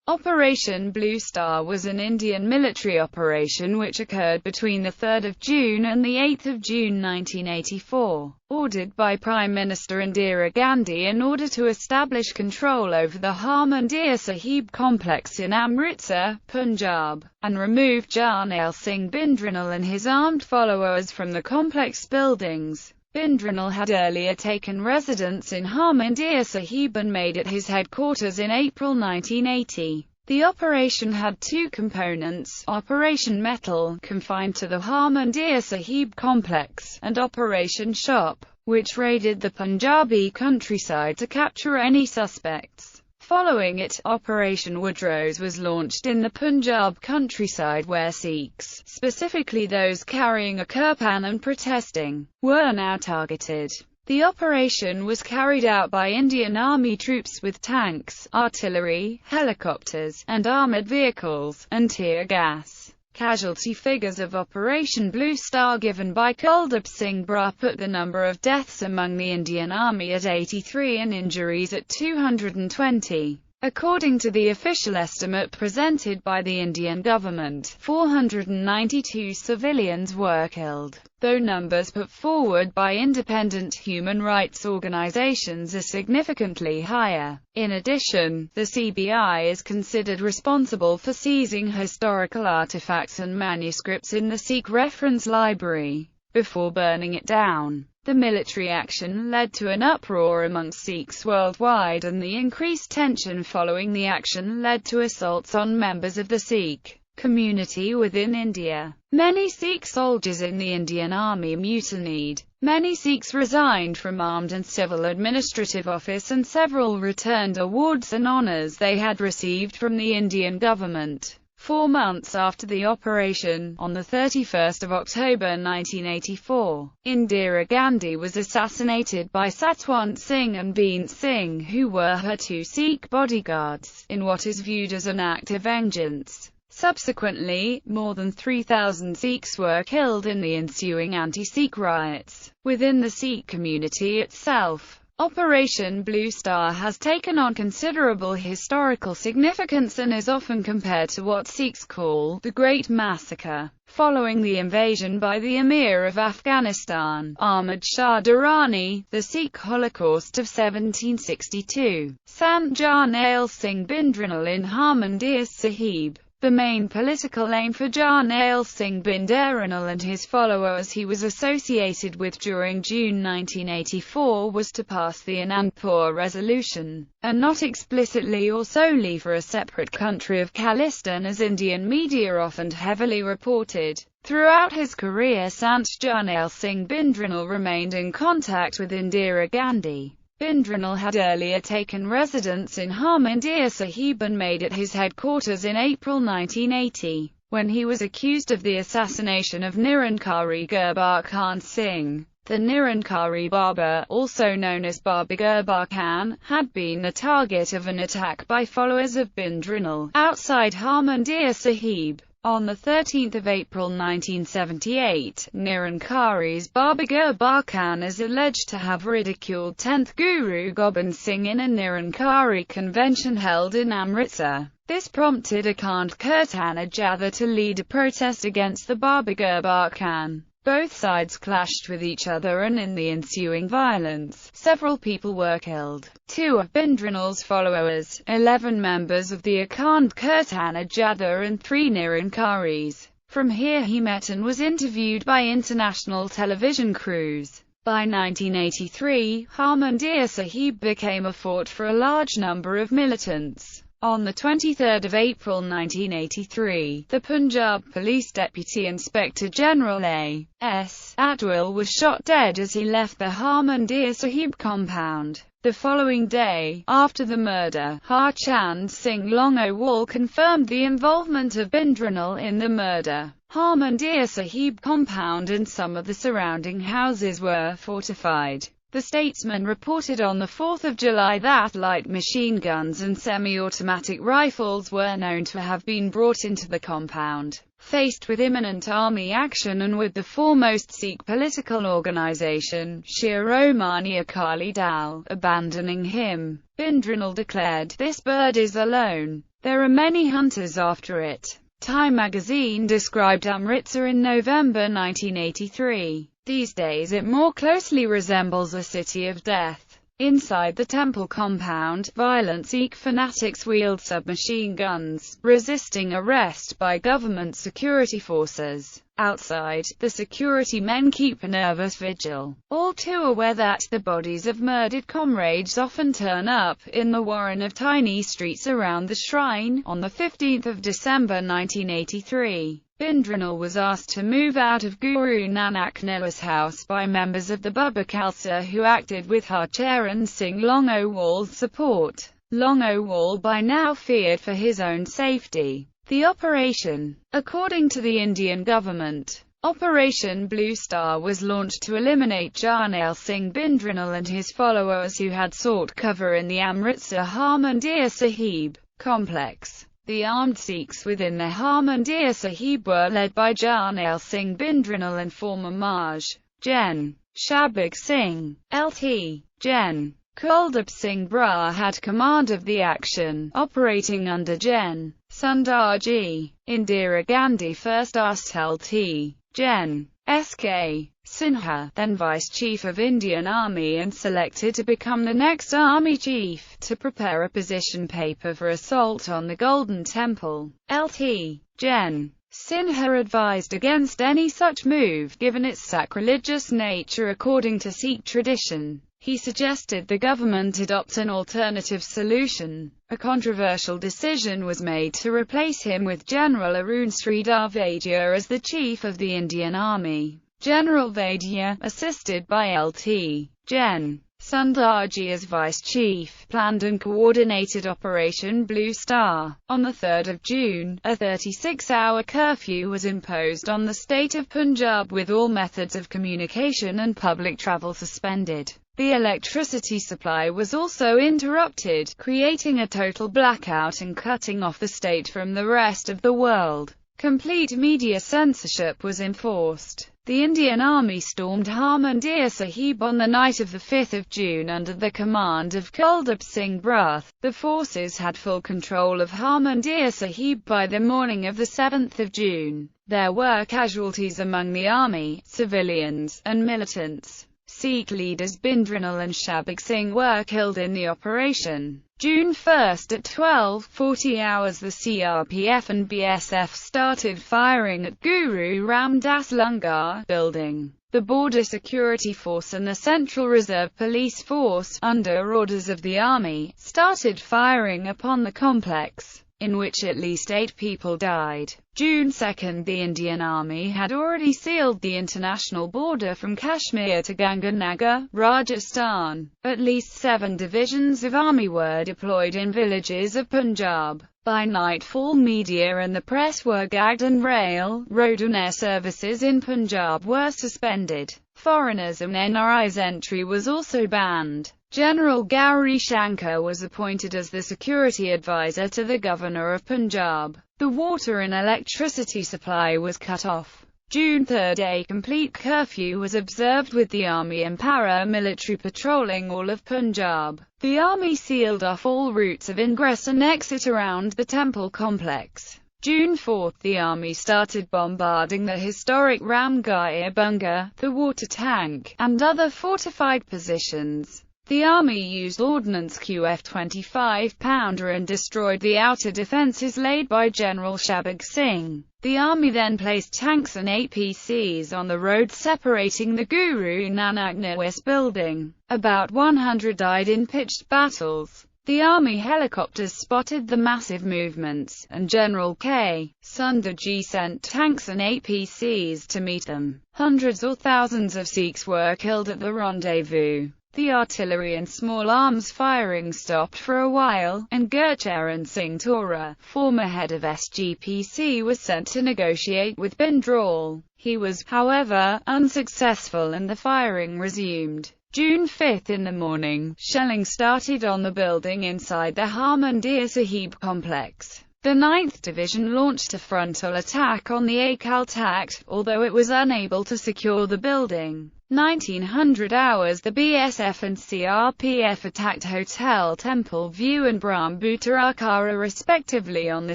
Operation Blue Star was an Indian military operation which occurred between 3 June and 8 June 1984, ordered by Prime Minister Indira Gandhi in order to establish control over the Harmandir Sahib complex in Amritsar, Punjab, and remove Jarnail Singh Bhindranwale and his armed followers from the complex buildings. Bhindranwale had earlier taken residence in Harmandir Sahib and made it his headquarters in April 1980. The operation had two components: Operation Metal, confined to the Harmandir Sahib complex, and Operation Shop, which raided the Punjabi countryside to capture any suspects. Following it, Operation Woodrose was launched in the Punjab countryside where Sikhs, specifically those carrying a kirpan and protesting, were now targeted. The operation was carried out by Indian Army troops with tanks, artillery, helicopters, and armoured vehicles, and tear gas. Casualty figures of Operation Blue Star given by Kuldip Singh Bra put the number of deaths among the Indian Army at 83 and injuries at 220. According to the official estimate presented by the Indian government, 492 civilians were killed, though numbers put forward by independent human rights organizations are significantly higher. In addition, the CBI is considered responsible for seizing historical artifacts and manuscripts in the Sikh Reference Library, before burning it down. The military action led to an uproar amongst Sikhs worldwide, and the increased tension following the action led to assaults on members of the Sikh community within India. Many Sikh soldiers in the Indian Army mutinied. Many Sikhs resigned from armed and civil administrative office, and several returned awards and honours they had received from the Indian government. 4 months after the operation, on 31 October 1984, Indira Gandhi was assassinated by Satwant Singh and Beant Singh, who were her two Sikh bodyguards, in what is viewed as an act of vengeance. Subsequently, more than 3,000 Sikhs were killed in the ensuing anti-Sikh riots within the Sikh community itself. Operation Blue Star has taken on considerable historical significance and is often compared to what Sikhs call the Great Massacre, following the invasion by the Emir of Afghanistan, Ahmad Shah Durrani, the Sikh Holocaust of 1762, Sant Jarnail Singh Bhindranwale in Harmandir Sahib. The main political aim for Jarnail Singh Bhindranwale and his followers he was associated with during June 1984 was to pass the Anandpur Resolution, and not explicitly or solely for a separate country of Khalistan as Indian media often heavily reported. Throughout his career, Sant Jarnail Singh Bhindranwale remained in contact with Indira Gandhi. Bhindranwale had earlier taken residence in Harmandir Sahib and made it his headquarters in April 1980, when he was accused of the assassination of Nirankari Gurbar Khan Singh. The Nirankari Baba, also known as Baba Gurbar Khan, had been the target of an attack by followers of Bhindranwale outside Harmandir Sahib. On 13 April 1978, Nirankari's Baba Gurbar Khan is alleged to have ridiculed 10th Guru Gobind Singh in a Nirankari convention held in Amritsar. This prompted a Khand Kirtana Jatha to lead a protest against the Baba Gurbar Khan. Both sides clashed with each other, and in the ensuing violence, several people were killed. 2 of Bhindranwale's followers, 11 members of the Akhand Kirtana Jatha and 3 Nirankaris. From here he met and was interviewed by international television crews. By 1983, Harmandir Sahib became a fort for a large number of militants. On 23 April 1983, the Punjab Police Deputy Inspector General A.S. Attribution was shot dead as he left the Harmandir Sahib compound. The following day, after the murder, Harchand Singh Longowal confirmed the involvement of Bhindranwale in the murder. Harmandir Sahib compound and some of the surrounding houses were fortified. The statesman reported on 4 July that light machine guns and semi-automatic rifles were known to have been brought into the compound. Faced with imminent army action and with the foremost Sikh political organisation, Shiromani Akali Dal, abandoning him, Bhindranwale declared, "This bird is alone. There are many hunters after it. Time magazine described Amritsar in November 1983. These days it more closely resembles a city of death. Inside the temple compound, violent Sikh fanatics wield submachine guns, resisting arrest by government security forces. Outside, the security men keep a nervous vigil, all too aware that the bodies of murdered comrades often turn up in the warren of tiny streets around the shrine. On the 15th of December 1983, Bindranal was asked to move out of Guru Nanak New's house by members of the Baba Khalsa who acted with Harcharan Singh Longowal's support. Longowal by now feared for his own safety. The operation. According to the Indian government, Operation Blue Star was launched to eliminate Jarnail Singh Bindranal and his followers who had sought cover in the Amritsar Harmandir Sahib complex. The armed Sikhs within the Harmandir Sahib were led by Jarnail Singh Bindranal and former Maj. Gen. Shabig Singh. Lt. Gen. Kuldip Singh Brar had command of the action, operating under Gen. Sundarji. Indira Gandhi first asked Lt. Gen. S.K. Sinha, then Vice Chief of Indian Army and selected to become the next Army Chief, to prepare a position paper for assault on the Golden Temple. Lt. Gen. Sinha advised against any such move, given its sacrilegious nature according to Sikh tradition. He suggested the government adopt an alternative solution. A controversial decision was made to replace him with General Arun Sridhar Vaidya as the Chief of the Indian Army. General Vaidya, assisted by Lt. Gen. Sundarji as Vice Chief, planned and coordinated Operation Blue Star. On the 3rd of June, a 36-hour curfew was imposed on the state of Punjab with all methods of communication and public travel suspended. The electricity supply was also interrupted, creating a total blackout and cutting off the state from the rest of the world. Complete media censorship was enforced. The Indian Army stormed Harmandir Sahib on the night of the 5th of June under the command of Kuldip Singh Brar. The forces had full control of Harmandir Sahib by the morning of the 7th of June. There were casualties among the army, civilians, and militants. Sikh leaders Bindranal and Shabig Singh were killed in the operation. June 1 at 12:40 hours the CRPF and BSF started firing at Guru Ram Das Langar building. The Border Security Force and the Central Reserve Police Force, under orders of the army, started firing upon the complex, in which at least 8 people died. June 2, the Indian Army had already sealed the international border from Kashmir to Ganganagar, Rajasthan. At least 7 divisions of army were deployed in villages of Punjab. By nightfall media and the press were gagged and rail, road and air services in Punjab were suspended. Foreigners and NRIs entry was also banned. General Gauri Shankar was appointed as the security advisor to the governor of Punjab. The water and electricity supply was cut off. June 3, a complete curfew was observed with the army and paramilitary patrolling all of Punjab. The army sealed off all routes of ingress and exit around the temple complex. June 4, the army started bombarding the historic Ramgarh Bunga, the water tank, and other fortified positions. The army used Ordnance QF-25 pounder and destroyed the outer defences laid by General Shabig Singh. The army then placed tanks and APCs on the road separating the Guru Nanak Nawaz building. About 100 died in pitched battles. The army helicopters spotted the massive movements, and General K. Sundarji sent tanks and APCs to meet them. Hundreds or thousands of Sikhs were killed at the rendezvous. The artillery and small arms firing stopped for a while, and Gurcharan Singh Tora, former head of SGPC, was sent to negotiate with Bindranal. He was, however, unsuccessful and the firing resumed. June 5 in the morning, shelling started on the building inside the Harmandir Sahib complex. The 9th Division launched a frontal attack on the Akal Takht, although it was unable to secure the building. 1900 hours, the BSF and CRPF attacked Hotel Temple View and Brahmbutarakara respectively on the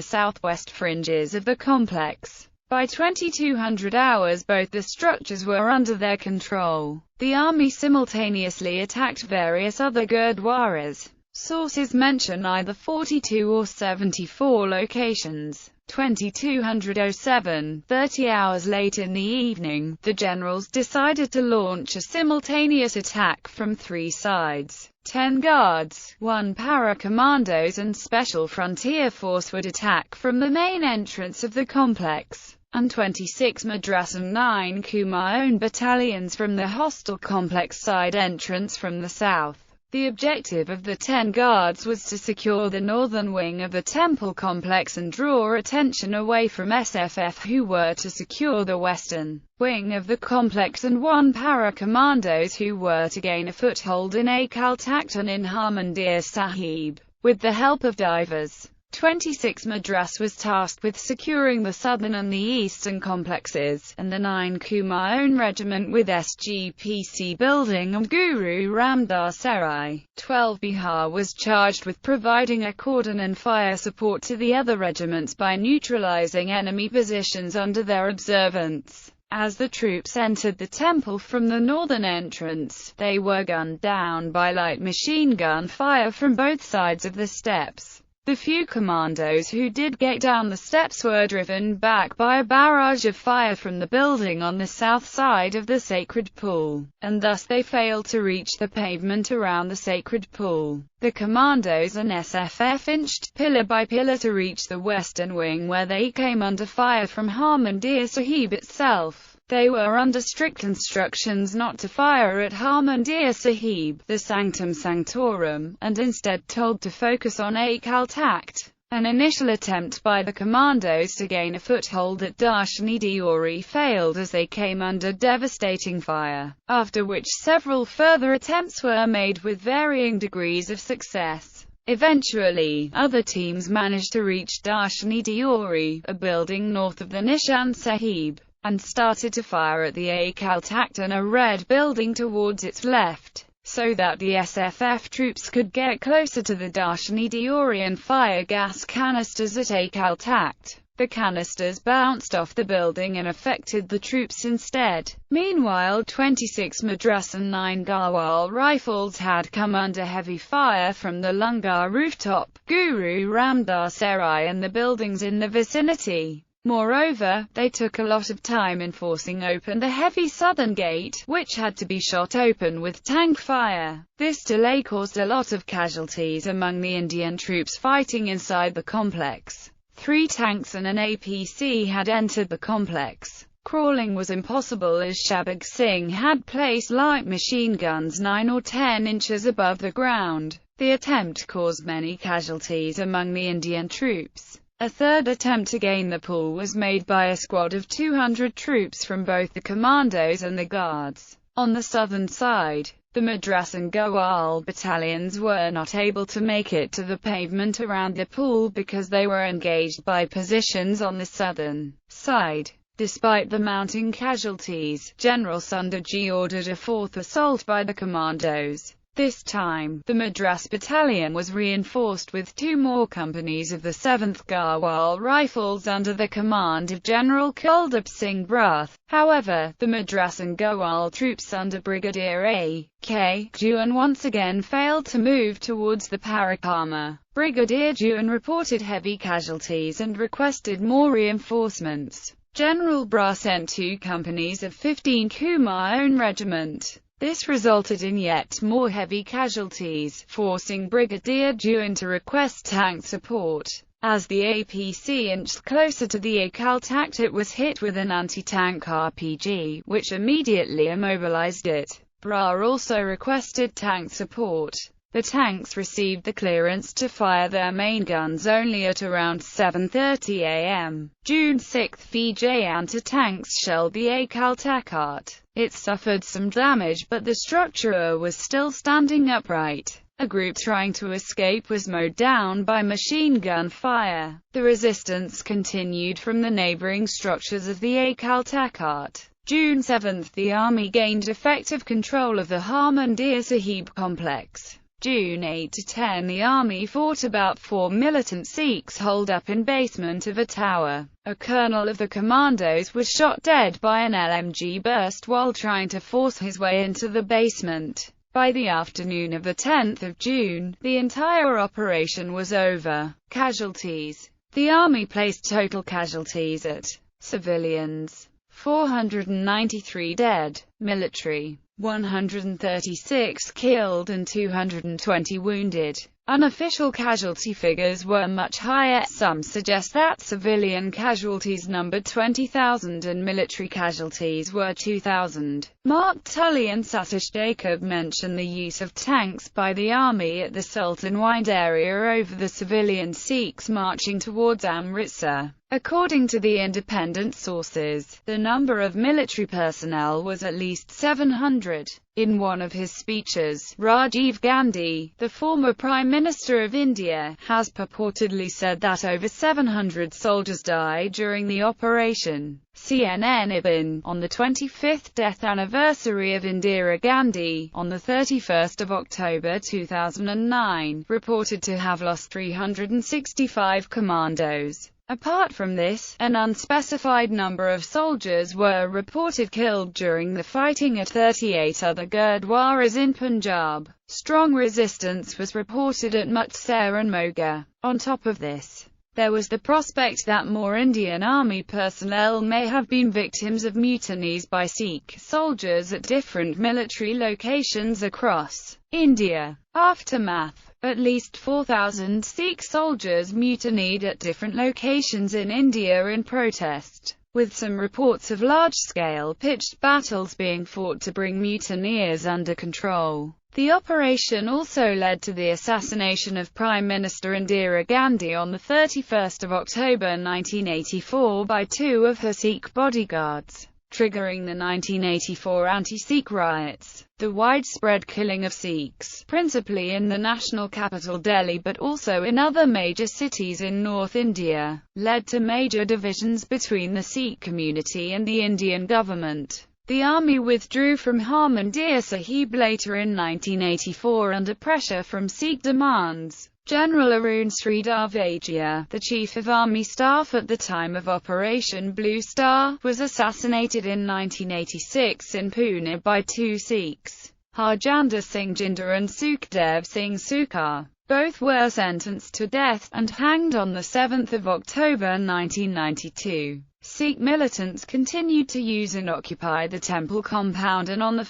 southwest fringes of the complex. By 2200 hours, both the structures were under their control. The army simultaneously attacked various other Gurdwaras. Sources mention either 42 or 74 locations. 2207, 30 hours late in the evening, the generals decided to launch a simultaneous attack from three sides. 10 guards, 1 para-commandos and Special Frontier Force would attack from the main entrance of the complex, and 26 Madras and 9 Kumaon battalions from the hostile complex side entrance from the south. The objective of the 10 guards was to secure the northern wing of the temple complex and draw attention away from SFF, who were to secure the western wing of the complex, and 1 para-commandos who were to gain a foothold in Akal Takht and in Harmandir Sahib. With the help of divers, 26 Madras was tasked with securing the southern and the eastern complexes, and the 9 Kumaon Regiment with SGPC building and Guru Ramdas Sarai. 12 Bihar was charged with providing a cordon and fire support to the other regiments by neutralizing enemy positions under their observance. As the troops entered the temple from the northern entrance, they were gunned down by light machine gun fire from both sides of the steps. The few commandos who did get down the steps were driven back by a barrage of fire from the building on the south side of the sacred pool, and thus they failed to reach the pavement around the sacred pool. The commandos and SFF inched pillar by pillar to reach the western wing, where they came under fire from Harmandir Sahib itself. They were under strict instructions not to fire at Harmandir Sahib, the Sanctum Sanctorum, and instead told to focus on Akal Takht. An initial attempt by the commandos to gain a foothold at Darshani Diori failed as they came under devastating fire, after which several further attempts were made with varying degrees of success. Eventually, other teams managed to reach Darshani Diori, a building north of the Nishan Sahib, and started to fire at the Akal Takht and a red building towards its left, so that the SFF troops could get closer to the Darshani Diori and fire gas canisters at Akal Takht. The canisters bounced off the building and affected the troops instead. Meanwhile, 26 Madras and 9 Garhwal rifles had come under heavy fire from the Lungar rooftop, Guru Ramdas Sarai and the buildings in the vicinity. Moreover, they took a lot of time in forcing open the heavy southern gate, which had to be shot open with tank fire. This delay caused a lot of casualties among the Indian troops fighting inside the complex. 3 tanks and an APC had entered the complex. Crawling was impossible as Shabag Singh had placed light machine guns 9 or 10 inches above the ground. The attempt caused many casualties among the Indian troops. A third attempt to gain the pool was made by a squad of 200 troops from both the commandos and the guards. On the southern side, the Madras and Garhwal battalions were not able to make it to the pavement around the pool because they were engaged by positions on the southern side. Despite the mounting casualties, General Sundarji ordered a fourth assault by the commandos. This time, the Madras battalion was reinforced with 2 more companies of the 7th Garhwal Rifles under the command of General Kuldip Singh Brath. However, the Madras and Garhwal troops under Brigadier A.K. Juan once again failed to move towards the Parakama. Brigadier Juan reported heavy casualties and requested more reinforcements. General Brath sent 2 companies of 15 Kumaon Regiment. This resulted in yet more heavy casualties, forcing Brigadier Juan to request tank support. As the APC inched closer to the Akal Takht, it was hit with an anti-tank RPG, which immediately immobilized it. Brar also requested tank support. The tanks received the clearance to fire their main guns only at around 7:30 am. June 6, Vijay anti-tanks shelled the Akal Takht. It suffered some damage, but the structure was still standing upright. A group trying to escape was mowed down by machine gun fire. The resistance continued from the neighboring structures of the Akal Takht. June 7, the army gained effective control of the Harmandir Sahib complex. June 8–10, the army fought about 4 militant Sikhs holed up in basement of a tower. A colonel of the commandos was shot dead by an LMG burst while trying to force his way into the basement. By the afternoon of the 10th of June, the entire operation was over. Casualties. The army placed total casualties at civilians 493 dead, military 136 killed and 220 wounded. Unofficial casualty figures were much higher. Some suggest that civilian casualties numbered 20,000 and military casualties were 2,000. Mark Tully and Satish Jacob mention the use of tanks by the army at the Sultanwide area over the civilian Sikhs marching towards Amritsar. According to the independent sources, the number of military personnel was at least 700. In one of his speeches, Rajiv Gandhi, the former Prime Minister of India, has purportedly said that over 700 soldiers died during the operation. CNN IBN, on the 25th death anniversary of Indira Gandhi, on the 31st of October 2009, reported to have lost 365 commandos. Apart from this, an unspecified number of soldiers were reported killed during the fighting at 38 other Gurdwaras in Punjab. Strong resistance was reported at Mutser and Moga. On top of this, there was the prospect that more Indian Army personnel may have been victims of mutinies by Sikh soldiers at different military locations across India. Aftermath. At least 4,000 Sikh soldiers mutinied at different locations in India in protest, with some reports of large-scale pitched battles being fought to bring mutineers under control. The operation also led to the assassination of Prime Minister Indira Gandhi on the 31st of October 1984 by 2 of her Sikh bodyguards, triggering the 1984 anti-Sikh riots. The widespread killing of Sikhs, principally in the national capital Delhi but also in other major cities in North India, led to major divisions between the Sikh community and the Indian government. The army withdrew from Harmandir Sahib later in 1984 under pressure from Sikh demands. General Arun Sridhar, the chief of army staff at the time of Operation Blue Star, was assassinated in 1986 in Pune by 2 Sikhs, Harjinder Singh Jinder and Sukhdev Singh Sukhar. Both were sentenced to death, and hanged on 7 October 1992. Sikh militants continued to use and occupy the temple compound, and on 1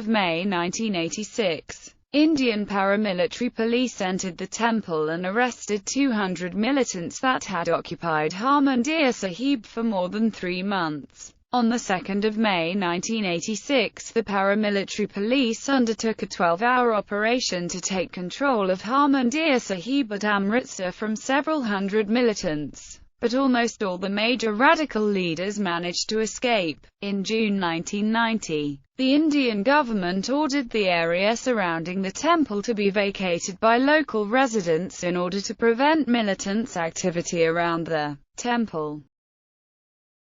May 1986, Indian paramilitary police entered the temple and arrested 200 militants that had occupied Harmandir Sahib for more than 3 months. On 2 May 1986, the paramilitary police undertook a 12-hour operation to take control of Harmandir Sahib at Amritsar from several hundred militants. But almost all the major radical leaders managed to escape. In June 1990, the Indian government ordered the area surrounding the temple to be vacated by local residents in order to prevent militants' activity around the temple.